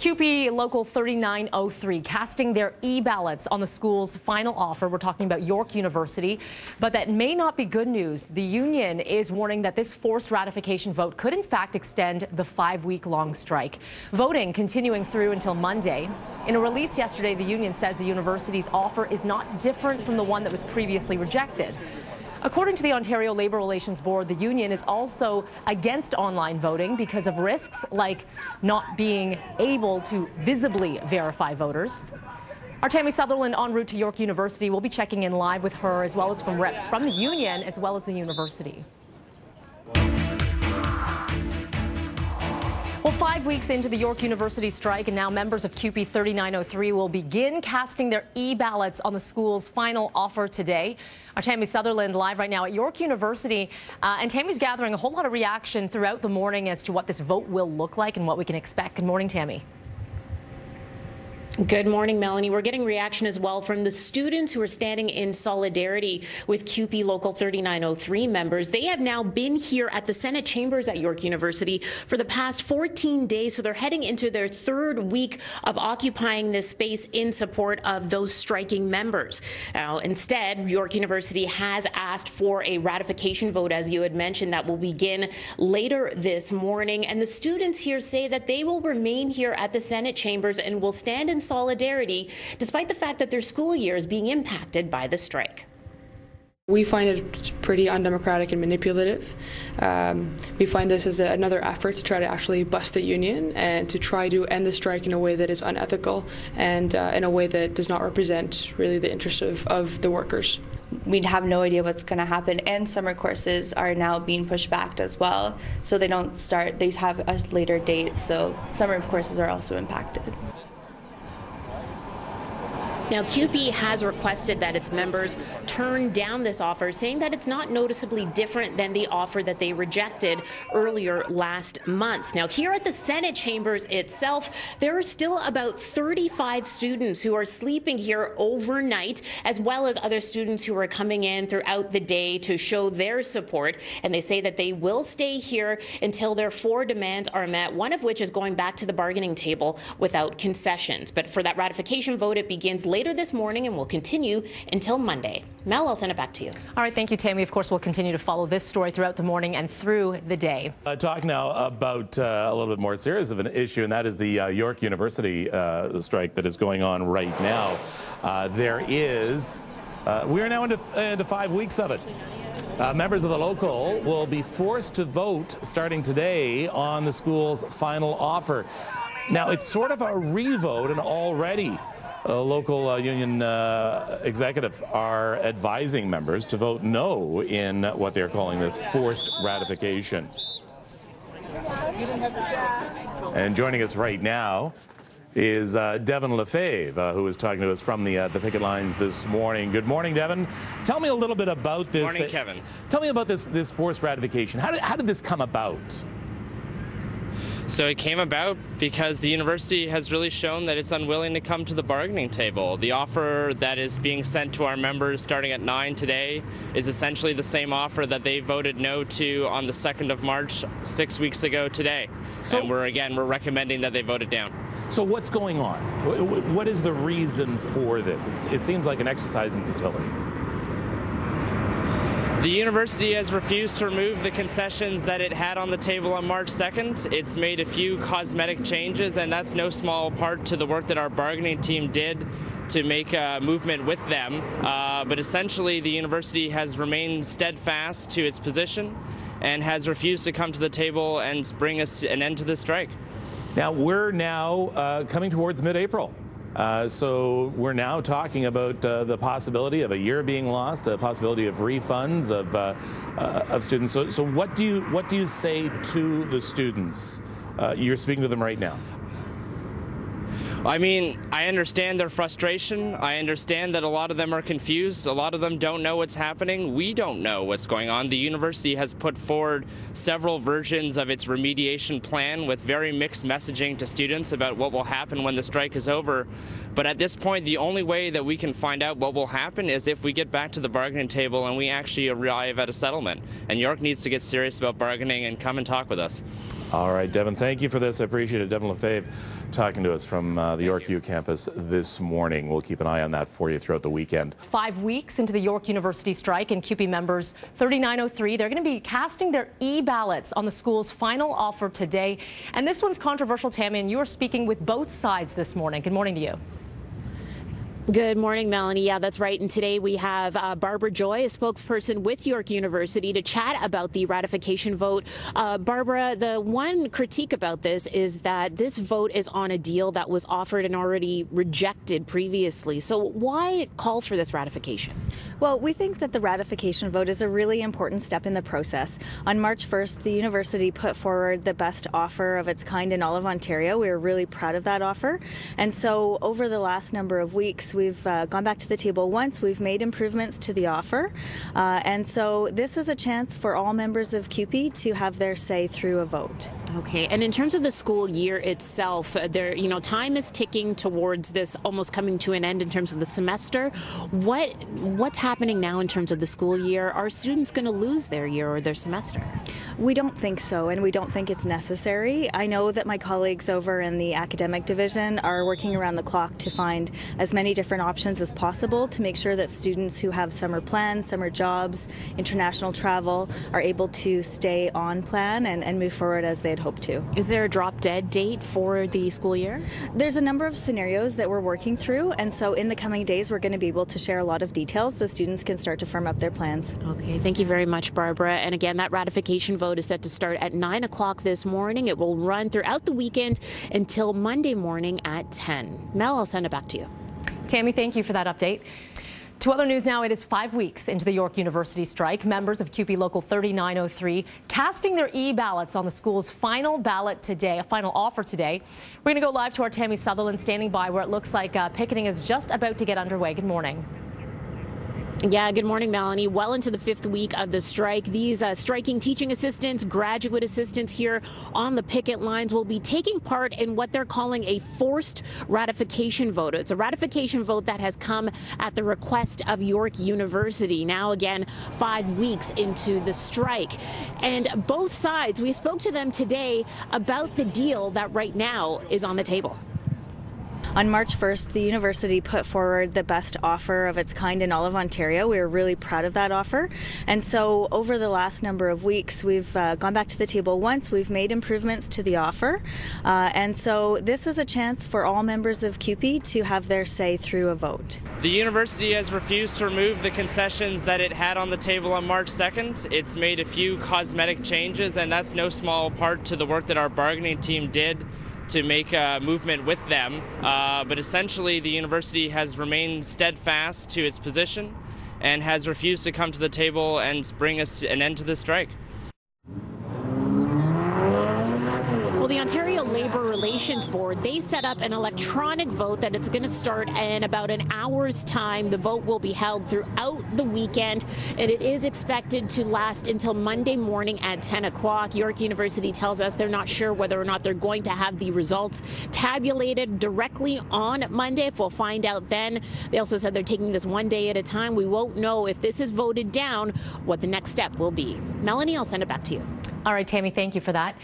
CUPE Local 3903 casting their e-ballots on the school's final offer. We're talking about York University, but that may not be good news. The union is warning that this forced ratification vote could in fact extend the 5-week-long strike. Voting continuing through until Monday. In a release yesterday, the union says the university's offer is not different from the one that was previously rejected. According to the Ontario Labour Relations Board, the union is also against online voting because of risks like not being able to visibly verify voters. Our Tammie Sutherland en route to York University. We'll be checking in live with her as well as from reps from the union as well as the university. Well, 5 weeks into the York University strike, and now members of CUPE 3903 will begin casting their e-ballots on the school's final offer today. Our Tammie Sutherland live right now at York University, and Tammie's gathering a whole lot of reaction throughout the morning as to what this vote will look like and what we can expect. Good morning, Tammie. Good morning, Melanie. We're getting reaction as well from the students who are standing in solidarity with CUPE Local 3903 members. They have now been here at the Senate chambers at York University for the past 14 days, so they're heading into their third week of occupying this space in support of those striking members. Now, instead, York University has asked for a ratification vote, as you had mentioned, that will begin later this morning. And the students here say that they will remain here at the Senate chambers and will stand in solidarity, despite the fact that their school year is being impacted by the strike. We find it pretty undemocratic and manipulative. We find this as another effort to try to actually bust the union and to try to end the strike in a way that is unethical and in a way that does not represent really the interests of the workers. We'd have no idea what's going to happen, and summer courses are now being pushed back as well, so they don't start, they have a later date, so summer courses are also impacted. Now, CUPE has requested that its members turn down this offer, saying that it's not noticeably different than the offer that they rejected earlier last month. Now, here at the Senate chambers itself, there are still about 35 students who are sleeping here overnight, as well as other students who are coming in throughout the day to show their support. And they say that they will stay here until their 4 demands are met, one of which is going back to the bargaining table without concessions. But for that ratification vote, it begins later this morning and will continue until Monday. Mel, I'll send it back to you. All right, thank you, Tammie. Of course, we'll continue to follow this story throughout the morning and through the day. Talk now about a little bit more serious of an issue, and that is the York University strike that is going on right now. We are now into 5 weeks of it. Members of the local will be forced to vote starting today on the school's final offer. Now, it's sort of a re-vote, and already local union executive are advising members to vote no in what they're calling this forced ratification. And joining us right now is Devin Lefebvre, who is talking to us from the picket lines this morning. Good morning, Devin. Tell me a little bit about this. Good morning, Kevin. Tell me about this forced ratification. How did this come about? So it came about because the university has really shown that it's unwilling to come to the bargaining table. The offer that is being sent to our members starting at 9 today is essentially the same offer that they voted no to on the 2nd of March, 6 weeks ago today. So, and we're recommending that they vote it down. So what's going on? What is the reason for this? It seems like an exercise in futility. The university has refused to remove the concessions that it had on the table on March 2nd. It's made a few cosmetic changes, and that's no small part to the work that our bargaining team did to make a movement with them. But essentially, the university has remained steadfast to its position and has refused to come to the table and bring us an end to the strike. Now, we're now coming towards mid-April. So we're now talking about the possibility of a year being lost, a possibility of refunds of students. So what do you say to the students? You're speaking to them right now. I mean, I understand their frustration. I understand that a lot of them are confused. A lot of them don't know what's happening. We don't know what's going on. The university has put forward several versions of its remediation plan with very mixed messaging to students about what will happen when the strike is over. But at this point, the only way that we can find out what will happen is if we get back to the bargaining table and we actually arrive at a settlement. And York needs to get serious about bargaining and come and talk with us. All right, Devin, thank you for this. I appreciate it. Devin Lefebvre talking to us from the York U campus this morning. We'll keep an eye on that for you throughout the weekend. 5 weeks into the York University strike, and CUPE members 3903, they're going to be casting their e-ballots on the school's final offer today. And this one's controversial, Tammie, and you are speaking with both sides this morning. Good morning to you. Good morning, Melanie. Yeah, that's right. And today we have Barbara Joy, a spokesperson with York University, to chat about the ratification vote. Barbara, the one critique about this is that this vote is on a deal that was offered and already rejected previously. So why call for this ratification? Well, we think that the ratification vote is a really important step in the process. On March 1st, the university put forward the best offer of its kind in all of Ontario. We are really proud of that offer. And so over the last number of weeks, we've gone back to the table once. We've made improvements to the offer. And so this is a chance for all members of CUPE to have their say through a vote. Okay. And in terms of the school year itself, time is ticking towards this almost coming to an end in terms of the semester. What's happening now in terms of the school year? Are students going to lose their year or their semester? We don't think so, and we don't think it's necessary. I know that my colleagues over in the academic division are working around the clock to find as many different options as possible to make sure that students who have summer plans, summer jobs, international travel are able to stay on plan and move forward as they had hoped to. Is there a drop-dead date for the school year? There's a number of scenarios that we're working through, and so in the coming days we're going to be able to share a lot of details so students can start to firm up their plans. Okay, thank you very much, Barbara. And again, that ratification vote is set to start at 9 o'clock this morning. It will run throughout the weekend until Monday morning at 10. Mel, I'll send it back to you. Tammie, thank you for that update. To other news now, it is 5 weeks into the York University strike. Members of CUPE Local 3903 casting their e-ballots on the school's final ballot today, a final offer today. We're going to go live to our Tammie Sutherland standing by where it looks like picketing is just about to get underway. Good morning. Yeah, good morning, Melanie. Well into the 5th week of the strike. These striking teaching assistants, graduate assistants here on the picket lines will be taking part in what they're calling a forced ratification vote. It's a ratification vote that has come at the request of York University. Now, again, 5 weeks into the strike. And both sides, we spoke to them today about the deal that right now is on the table. On March 1st, the university put forward the best offer of its kind in all of Ontario. We are really proud of that offer. And so over the last number of weeks, we've gone back to the table once. We've made improvements to the offer. And so this is a chance for all members of CUPE to have their say through a vote. The university has refused to remove the concessions that it had on the table on March 2nd. It's made a few cosmetic changes, and that's no small part to the work that our bargaining team did to make a movement with them, but essentially the university has remained steadfast to its position and has refused to come to the table and bring us an end to the strike. Well, the Ontario Labour Relations Board, they set up an electronic vote that it's going to start in about an hour's time. The vote will be held throughout the weekend, and it is expected to last until Monday morning at 10 o'clock. York University tells us they're not sure whether or not they're going to have the results tabulated directly on Monday. We'll find out then. They also said they're taking this one day at a time. We won't know if this is voted down what the next step will be. Melanie, I'll send it back to you. All right, Tammie, thank you for that.